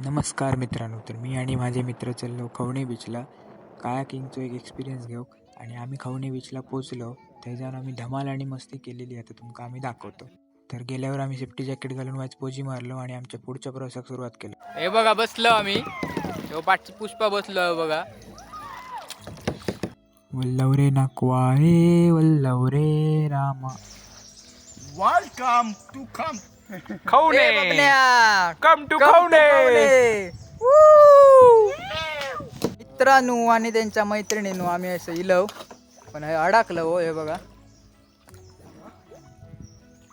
नमस्कार मित्रांनो, तर मी आणि माझे मित्र चाललो खवणे बीचला कायाकिंगचा एक एक्सपिरियन्स घेऊ. आणि आम्ही खवणे बीचला पोचलो. त्याच्यावर आम्ही धमाल आणि मस्ती केलेली आता तुमका आम्ही दाखवतो. तर गेल्यावर आम्ही सेफ्टी जॅकेट घालून वाच पोजी मारलो आणि आमच्या पुढच्या प्रवासाक सुरुवात केली. हे बघा बसलो आम्ही पाठची पुष्पा बसलो बघा. वल्लवरे नाकवा रे वल्लवरे रामा. Welcome to come. खवणे कम टू मित्रांनो आणि त्यांच्या मैत्रिणींनो आम्ही असं इलव पण हे अडकलं हो. हे बघा,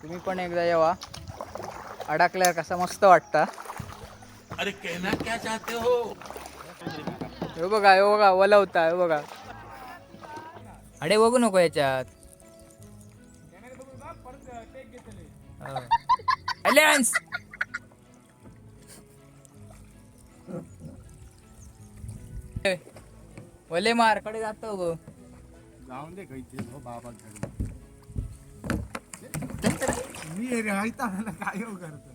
तुम्ही पण एकदा येवा. अडकल्यावर कसा मस्त वाटता. अरे कहना क्या चाहते हो? हे बघा वलवता. हे बघा, अडे बघू नको याच्यात. अलियन्स वले मार कडे जातो गो. जाऊन दे काही हो बाबा घरी. मी राहता मला काय हो करतो.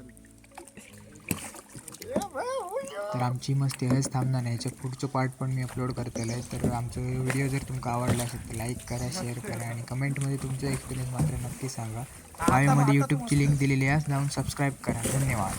तर आमची मस्ती हेच थांबणार नाही. ह्याच्या पुढचं पार्ट पण मी अपलोड करतेल आहे. तर आमचं व्हिडिओ जर तुमका आवडला असेल तर लाईक करा, शेअर करा आणि कमेंटमध्ये तुमचा एक्सपिरियन्स मात्र नक्की सांगा. बायोमध्ये यूट्यूबची लिंक दिलेली आहे, जाऊन सबस्क्राईब करा. धन्यवाद.